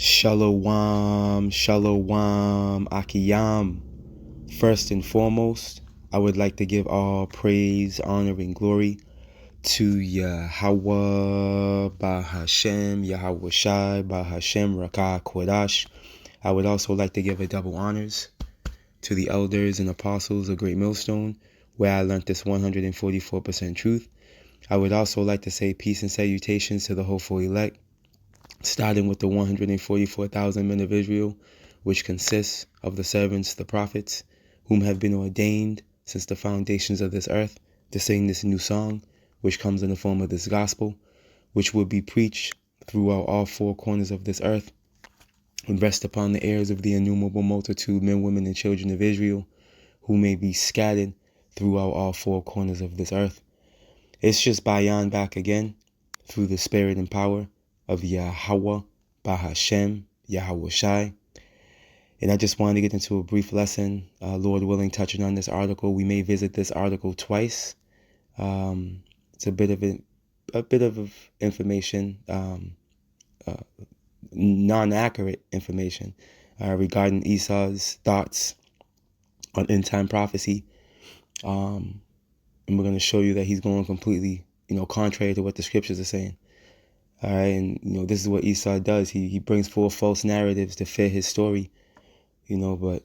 Shalom, shalom, Akiyam. First and foremost, I would like to give all praise, honor, and glory to Yahweh, Bahashem, Yahweh Shai, Bahashem, Rakah, Kodash. I would also like to give a double honors to the elders and apostles of Great Millstone, where I learned this 144% truth. I would also like to say peace and salutations to the hopeful elect, starting with the 144,000 men of Israel, which consists of the servants, the prophets, whom have been ordained since the foundations of this earth to sing this new song, which comes in the form of this gospel, which will be preached throughout all four corners of this earth and rest upon the ears of the innumerable multitude, men, women, and children of Israel, who may be scattered throughout all four corners of this earth. It's just Bayan back again through the spirit and power of Yahweh, Bahashem, Yahweh Shai. And I just wanted to get into a brief lesson, Lord willing, touching on this article. We may visit this article twice. It's a bit of information, non-accurate information regarding Esau's thoughts on end-time prophecy. And we're going to show you that he's going completely, contrary to what the scriptures are saying. All right, and this is what Esau does. He brings forth false narratives to fit his story, but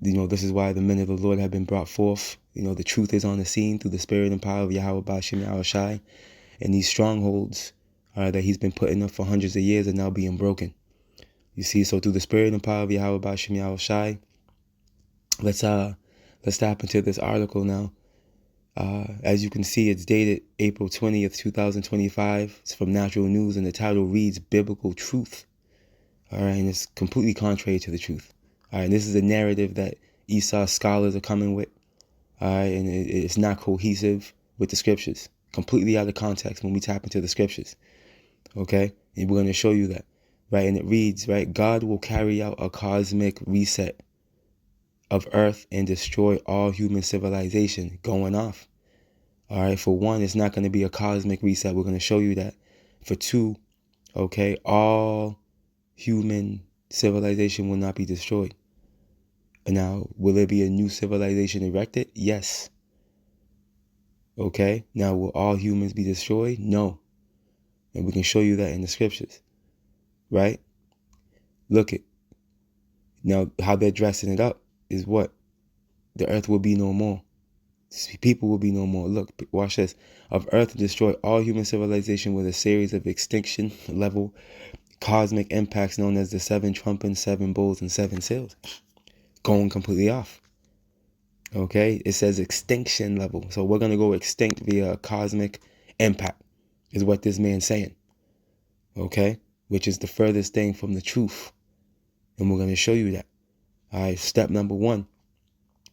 this is why the men of the Lord have been brought forth. The truth is on the scene through the spirit and power of Yahweh Bashem Yahweh Shai, and these strongholds that he's been putting up for hundreds of years are now being broken. You see, so through the spirit and power of Yahweh Bashem Yahweh Shai, let's tap into this article now. As you can see, it's dated April 20th, 2025. It's from Natural News, and the title reads Biblical Truth. All right, and it's completely contrary to the truth. All right, and this is a narrative that Esau's scholars are coming with. All right, and it's not cohesive with the scriptures. Completely out of context when we tap into the scriptures. Okay, and we're going to show you that. Right, and it reads, right, God will carry out a cosmic reset of earth and destroy all human civilization, going off. All right, for one, it's not going to be a cosmic reset. We're going to show you that. For two, okay, all human civilization will not be destroyed. And now, will there be a new civilization erected? Yes. Okay, now will all humans be destroyed? No. And we can show you that in the scriptures. Right? Look it. Now, how they're dressing it up is what? The earth will be no more. People will be no more. Look, watch this. Of earth to destroy all human civilization with a series of extinction level cosmic impacts known as the 7 trumpets, 7 bowls, and 7 seals. Going completely off. Okay? It says extinction level. So we're going to go extinct via a cosmic impact is what this man's saying. Okay? Which is the furthest thing from the truth. And we're going to show you that. All right, step number 1.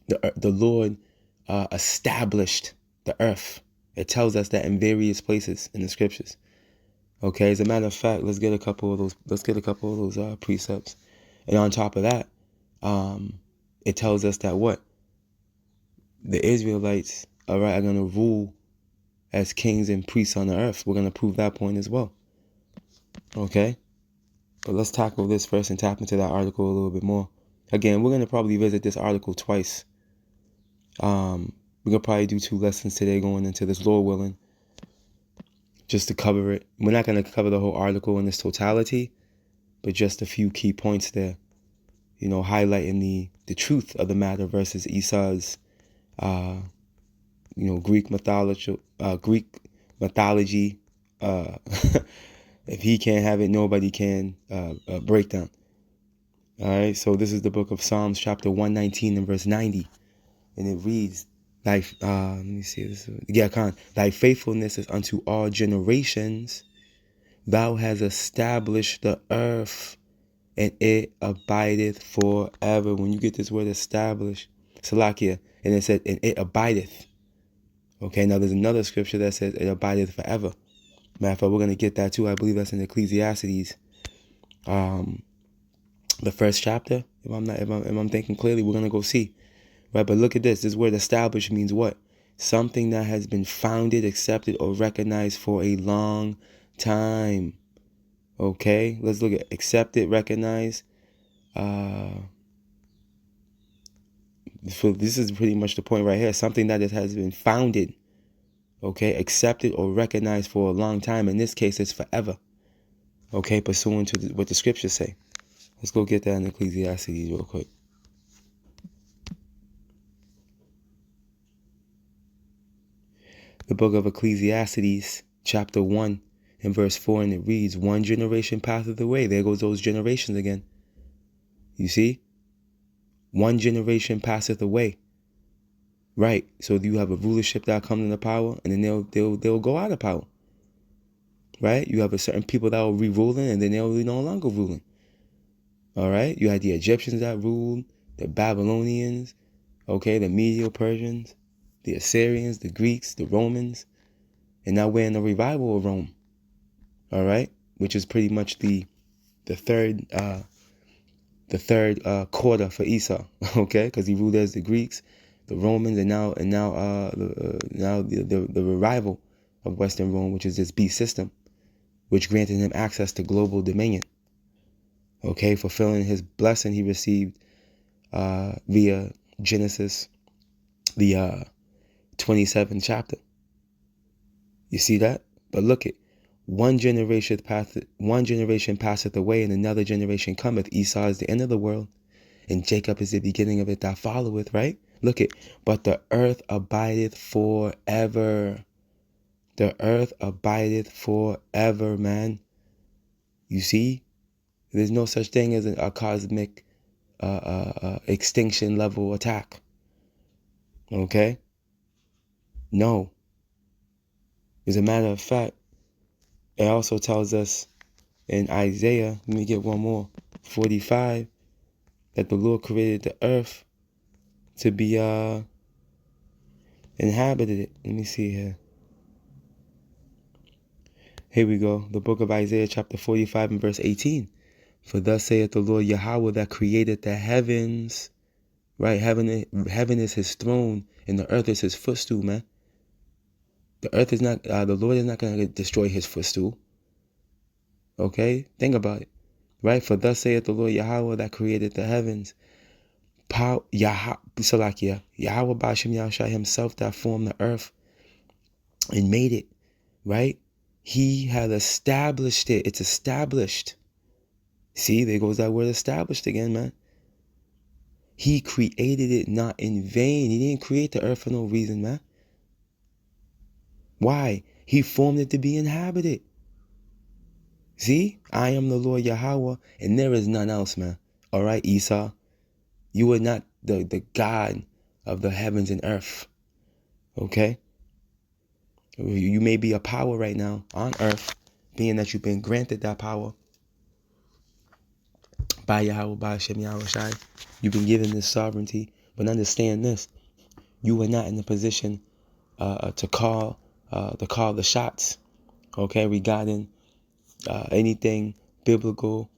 The Lord established the earth. It tells us that in various places in the scriptures. Okay, as a matter of fact, let's get a couple of those precepts. And on top of that, it tells us that what? The Israelites, all right, are going to rule as kings and priests on the earth. We're going to prove that point as well. Okay? But let's tackle this first and tap into that article a little bit more. Again, we're going to probably visit this article twice. We're going to probably do 2 lessons today going into this, Lord willing, just to cover it. We're not going to cover the whole article in its totality, but just a few key points there, highlighting the truth of the matter versus Esau's, Greek mythology. If he can't have it, nobody can. Breakdown. All right, so this is the book of Psalms, chapter 119 and verse 90. And it reads, let me see this. Thy faithfulness is unto all generations. Thou hast established the earth, and it abideth forever. When you get this word established, Salakia, and it said, and it abideth. Okay, now there's another scripture that says it abideth forever. Matter of fact, we're going to get that too. I believe that's in Ecclesiastes. The first chapter, if I'm thinking clearly, we're going to go see. Right, but look at this. This word established means what? Something that has been founded, accepted, or recognized for a long time. Okay, let's look at accepted, recognized. So this is pretty much the point right here. Something that has been founded, okay, accepted or recognized for a long time. In this case, it's forever. Okay, pursuant to what the scriptures say. Let's go get that in Ecclesiastes real quick. The book of Ecclesiastes, chapter 1 and verse 4, and it reads, one generation passeth away. There goes those generations again. You see? One generation passeth away. Right. So you have a rulership that comes into power, and then they'll go out of power. Right? You have a certain people that will be ruling, and then they'll be no longer ruling. All right? You had the Egyptians that ruled, the Babylonians, okay, the Medo-Persians, the Assyrians, the Greeks, the Romans, and now we're in the revival of Rome. All right? Which is pretty much the third quarter for Esau, okay? Because he ruled as the Greeks, the Romans, and now the revival of Western Rome, which is this beast system, which granted him access to global dominion. Okay, fulfilling his blessing he received via Genesis, the 27th chapter. You see that? But look it. One generation passeth away, and another generation cometh. Esau is the end of the world, and Jacob is the beginning of it that followeth, right? Look it. But the earth abideth forever. The earth abideth forever, man. You see? There's no such thing as a cosmic extinction level attack. Okay? No. As a matter of fact, it also tells us in Isaiah, let me get one more, 45, that the Lord created the earth to be inhabited. Let me see here. Here we go. The book of Isaiah chapter 45 and verse 18. For thus saith the Lord Yahweh that created the heavens. Right? Heaven is his throne and the earth is his footstool, man. The earth is not, the Lord is not going to destroy his footstool. Okay? Think about it. Right? For thus saith the Lord Yahweh that created the heavens. Yahweh Ba'ashem Yahushua himself that formed the earth and made it. Right? He has established it. It's established. See, there goes that word established again, man. He created it not in vain. He didn't create the earth for no reason, man. Why? He formed it to be inhabited. See? I am the Lord Yahweh, and there is none else, man. All right, Esau? You are not the God of the heavens and earth. Okay? You may be a power right now on earth, being that you've been granted that power by Yahweh, by Hashem Yahushai. You've been given this sovereignty. But understand this. You are not in the position to call the shots, okay, regarding anything biblical,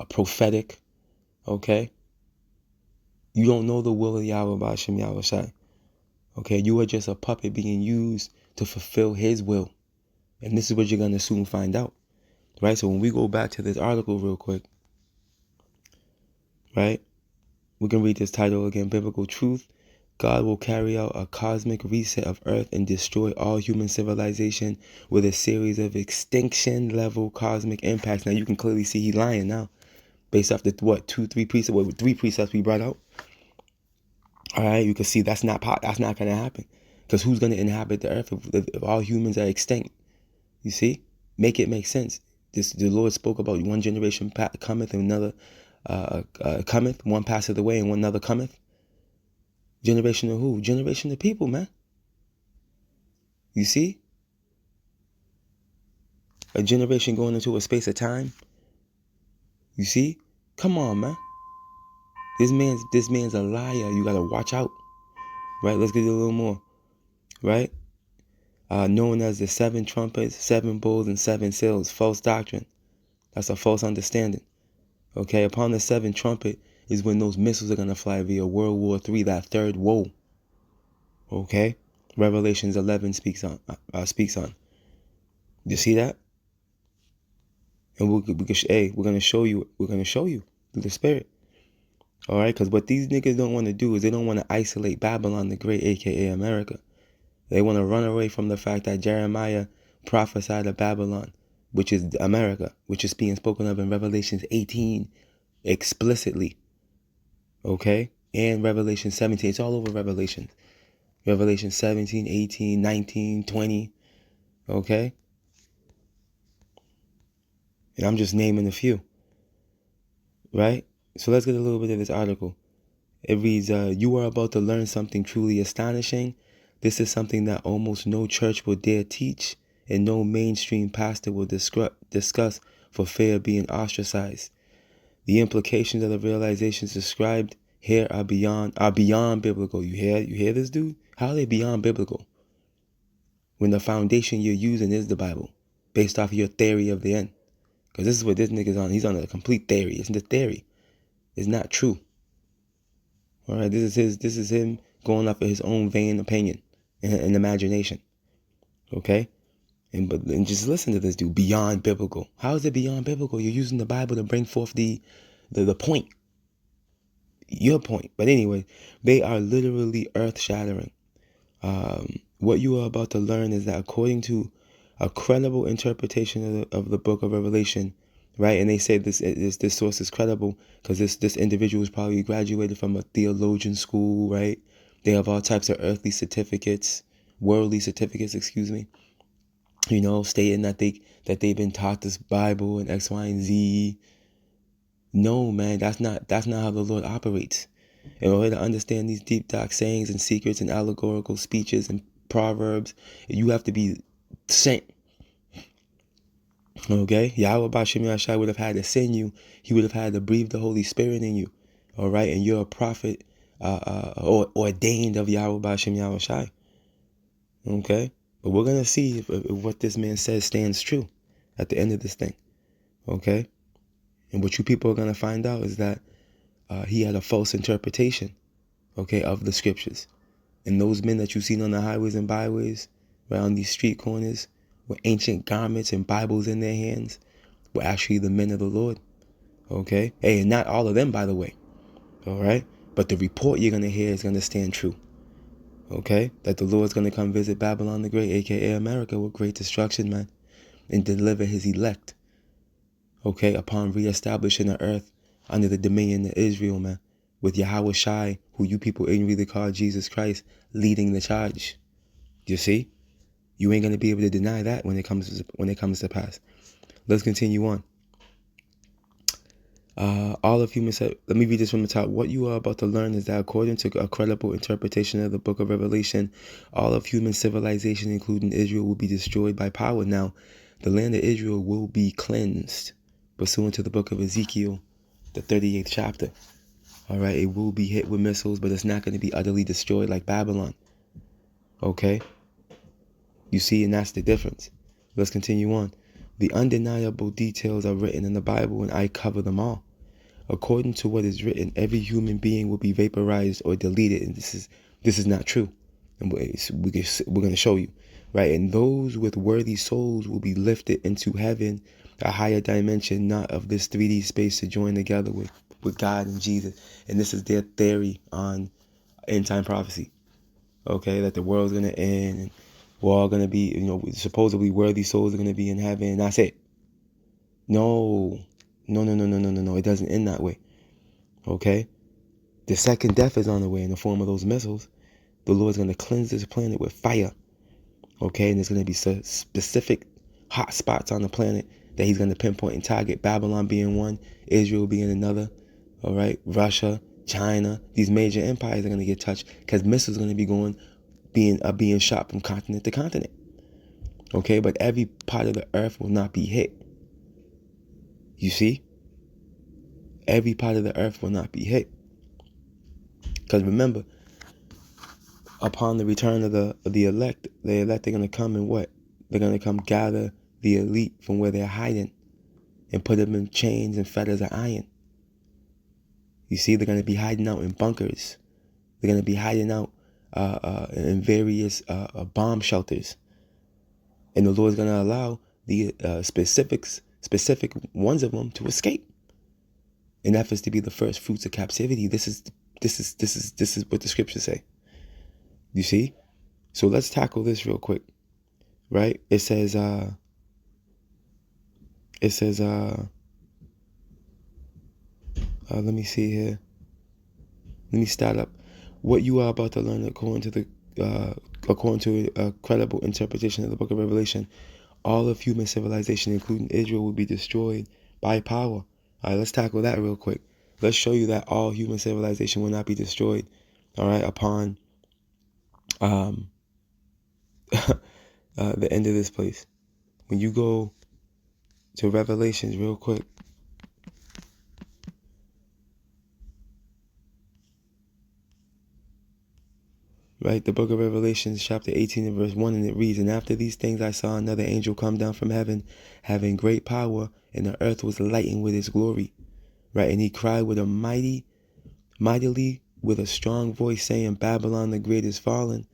prophetic, okay? You don't know the will of Yahweh B'Hashem Yahushai, okay? You are just a puppet being used to fulfill his will. And this is what you're going to soon find out, right? So when we go back to this article real quick, right? We can read this title again, Biblical Truth. God will carry out a cosmic reset of Earth and destroy all human civilization with a series of extinction-level cosmic impacts. Now, you can clearly see he's lying now, based off the, three precepts we brought out. All right, you can see that's not going to happen. Because who's going to inhabit the Earth if all humans are extinct? You see? Make it make sense. The Lord spoke about one generation cometh and another cometh. One passeth away and one another cometh. Generation of who? Generation of people, man. You see? A generation going into a space of time. You see? Come on, man. This man's a liar. You gotta watch out. Right? Let's get a little more. Right? Known as the 7 trumpets, 7 bowls, and 7 seals. False doctrine. That's a false understanding. Okay? Upon the 7th trumpet is when those missiles are gonna fly via World War III, that third woe. Okay? Revelations 11 speaks on. You see that? And we're gonna show you. We're gonna show you through the Spirit. All right, because what these niggas don't want to do is they don't want to isolate Babylon the Great, aka America. They want to run away from the fact that Jeremiah prophesied of Babylon, which is America, which is being spoken of in Revelations 18 explicitly. Okay, and Revelation 17. It's all over Revelation. Revelation 17, 18, 19, 20. Okay, and I'm just naming a few. Right. So let's get a little bit of this article. It reads, you are about to learn something truly astonishing. This is something that almost no church will dare teach and no mainstream pastor will discuss for fear of being ostracized. The implications of the realizations described here are beyond biblical. You hear this, dude? How are they beyond biblical? When the foundation you're using is the Bible, based off of your theory of the end. Because this is what this nigga's on. He's on a complete theory. It's the theory. It's not true. All right, this is him going off of his own vain opinion and imagination. Okay, and just listen to this dude. Beyond biblical. How is it beyond biblical? You're using the Bible to bring forth the point, your point. But anyway, they are literally earth-shattering. What you are about to learn is that according to a credible interpretation of the book of Revelation, right? And they say this source is credible because this individual is probably graduated from a theologian school, right? They have all types of earthly certificates, worldly certificates, excuse me. You know, stating that they've been taught this Bible and X, Y, and Z. No, man, that's not how the Lord operates. In order to understand these deep dark sayings and secrets and allegorical speeches and proverbs, you have to be sent. Okay, Yahweh Bashim Yashai would have had to send you. He would have had to breathe the Holy Spirit in you. All right, and you're a prophet or ordained of Yahweh Bashim Yashai. Okay, but we're gonna see if what this man says stands true at the end of this thing. Okay, and what you people are gonna find out is that he had a false interpretation, okay, of the scriptures. And those men that you've seen on the highways and byways, around these street corners, with ancient garments and Bibles in their hands, were actually the men of the Lord. Okay? Hey, and not all of them, by the way. All right? But the report you're going to hear is going to stand true. Okay? That the Lord's going to come visit Babylon the Great, a.k.a. America, with great destruction, man. And deliver his elect. Okay? Upon reestablishing the earth under the dominion of Israel, man. With Yahweh Shai, who you people ignorantly call Jesus Christ, leading the charge. You see? You ain't gonna be able to deny that when it comes to pass. Let's continue on. All of humans. Let me read this from the top. What you are about to learn is that according to a credible interpretation of the book of Revelation, all of human civilization, including Israel, will be destroyed by power. Now, the land of Israel will be cleansed, pursuant to the book of Ezekiel, the 38th chapter. All right, it will be hit with missiles, but it's not going to be utterly destroyed like Babylon. Okay? You see, and that's the difference. Let's continue on. The undeniable details are written in the Bible, and I cover them all. According to what is written, every human being will be vaporized or deleted, and this is not true. And we're going to show you, right? And those with worthy souls will be lifted into heaven, a higher dimension, not of this 3D space, to join together with God and Jesus. And this is their theory on end time prophecy. Okay, that the world's going to end, and we're all going to be, supposedly worthy souls are going to be in heaven, and that's it. No. It doesn't end that way. Okay? The second death is on the way in the form of those missiles. The Lord's going to cleanse this planet with fire. Okay? And there's going to be specific hot spots on the planet that he's going to pinpoint and target. Babylon being one, Israel being another. All right? Russia, China, these major empires are going to get touched because missiles are going to be being shot from continent to continent. Okay? But every part of the earth will not be hit. You see? Every part of the earth will not be hit. Because remember, upon the return of the elect are going to come and what? They're going to come gather the elite from where they're hiding and put them in chains and fetters of iron. You see, they're going to be hiding out in bunkers. They're going to be hiding out in various bomb shelters. And the Lord's going to allow the specifics specific ones of them to escape in efforts to be the first fruits of captivity. This is what the scriptures say. You see? So let's tackle this real quick, right? It says, let me see here. Let me start up. What you are about to learn according to a credible interpretation of the book of Revelation, all of human civilization, including Israel, will be destroyed by power. All right, let's tackle that real quick. Let's show you that all human civilization will not be destroyed, all right, upon the end of this place. When you go to Revelations real quick, right, the book of Revelation, chapter 18 and verse 1, and it reads, "And after these things I saw another angel come down from heaven, having great power, and the earth was lightened with his glory." Right, and he cried with a mightily with a strong voice, saying, "Babylon the great is fallen,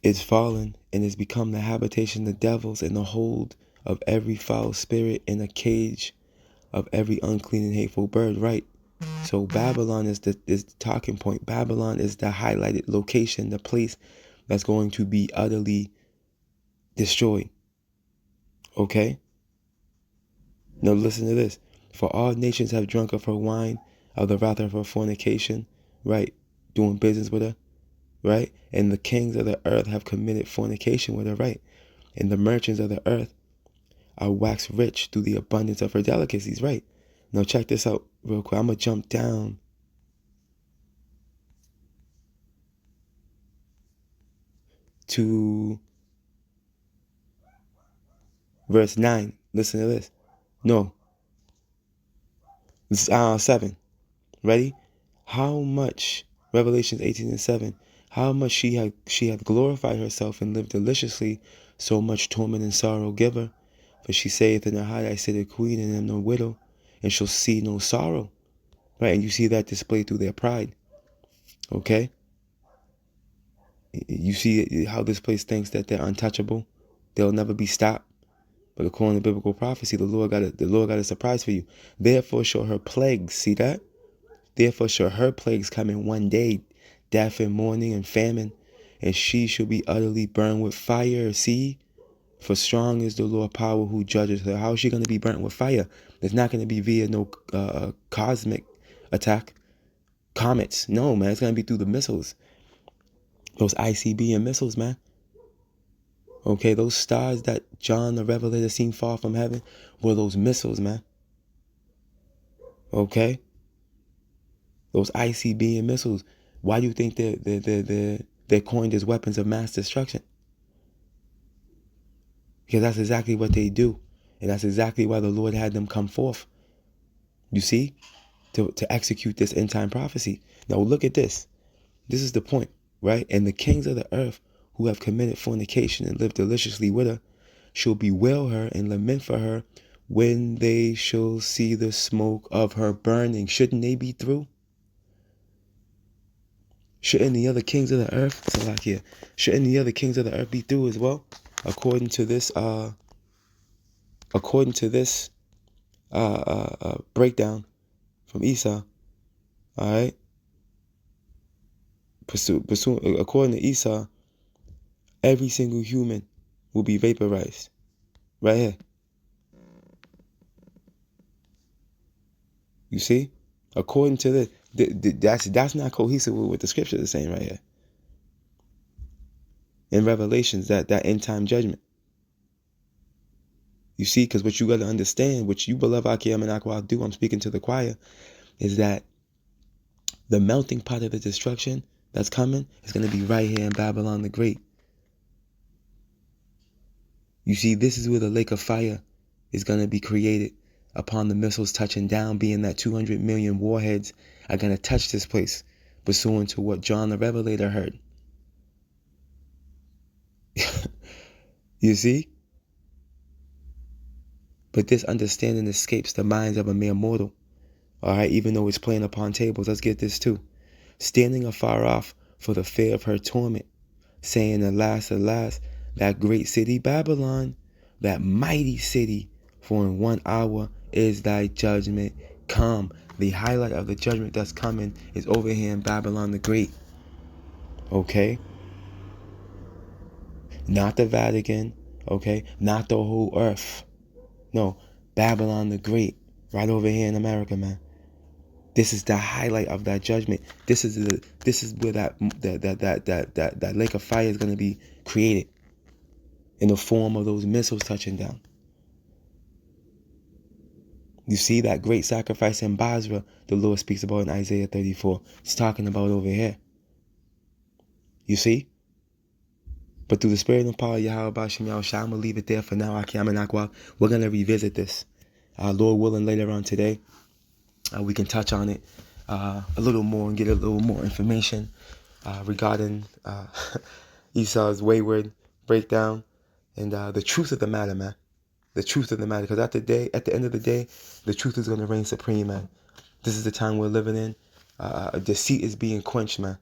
and is become the habitation of the devils, and the hold of every foul spirit, and a cage of every unclean and hateful bird." Right. So Babylon is the talking point. Babylon is the highlighted location, the place that's going to be utterly destroyed. Okay? Now listen to this. "For all nations have drunk of her wine, of the wrath of her fornication," right? Doing business with her, right? "And the kings of the earth have committed fornication with her," right? "And the merchants of the earth are waxed rich through the abundance of her delicacies," right? Now check this out real quick. I'm going to jump down to verse 9. Listen to this. No. 7. Ready? "How much," Revelations 18 and 7, "how much she had glorified herself and lived deliciously, so much torment and sorrow give her. For she saith in her heart, I sit a queen and am no widow, and shall see no sorrow." Right? And you see that displayed through their pride. Okay? You see how this place thinks that they're untouchable. They'll never be stopped. But according to biblical prophecy, the Lord got a surprise for you. "Therefore shall her plagues," see that? "Therefore shall her plagues come in one day, death and mourning and famine, and she shall be utterly burned with fire." See? "For strong is the Lord power who judges her." How is she going to be burnt with fire? It's not going to be via no cosmic attack. Comets. No, man. It's going to be through the missiles. Those ICBM missiles, man. Okay, those stars that John the Revelator seen fall from heaven were those missiles, man. Okay? Those ICBM missiles. Why do you think they're coined as weapons of mass destruction? Because that's exactly what they do. And that's exactly why the Lord had them come forth. You see? To execute this end time prophecy. Now look at this. This is the point, right? "And the kings of the earth who have committed fornication and lived deliciously with her shall bewail her and lament for her when they shall see the smoke of her burning." Shouldn't they be through? Shouldn't the other kings of the earth, Salakia, shouldn't the other kings of the earth be through as well? According to this breakdown from Esau, all right? According to Esau, every single human will be vaporized. Right here. You see? According to that's not cohesive with what the scripture is saying right here. In Revelations, that end time judgment. You see, because what you got to understand, which you beloved Akim and Aqua do, I'm speaking to the choir, is that the melting pot of the destruction that's coming is going to be right here in Babylon the Great. You see, this is where the lake of fire is going to be created upon the missiles touching down, being that 200 million warheads are going to touch this place, pursuant to what John the Revelator heard. You see? But this understanding escapes the minds of a mere mortal. All right, even though it's playing upon tables, let's get this too. "Standing afar off for the fear of her torment, saying, Alas, alas, that great city Babylon, that mighty city For in 1 hour is thy judgment come. The highlight of the judgment that's coming is over here in Babylon the Great. Okay? Not the Vatican. Okay? Not the whole earth. No. Babylon the Great. Right over here in America, man. This is the highlight of that judgment. This is where that lake of fire is going to be created in the form of those missiles touching down. You see that great sacrifice in Basra the Lord speaks about in Isaiah 34. It's talking about over here. You see? But through the spirit and power of Yahweh Bashim Yahushua, I'm going to leave it there for now. We're going to revisit this. Lord willing, later on today, we can touch on it a little more and get a little more information regarding Esau's wayward breakdown and the truth of the matter, man. The truth of the matter. Because at the end of the day, the truth is going to reign supreme, man. This is the time we're living in. Deceit is being quenched, man.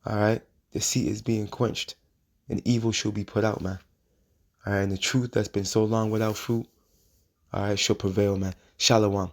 All right? Deceit is being quenched. And evil shall be put out, man. All right? And the truth that's been so long without fruit, all right, shall prevail, man. Shalom.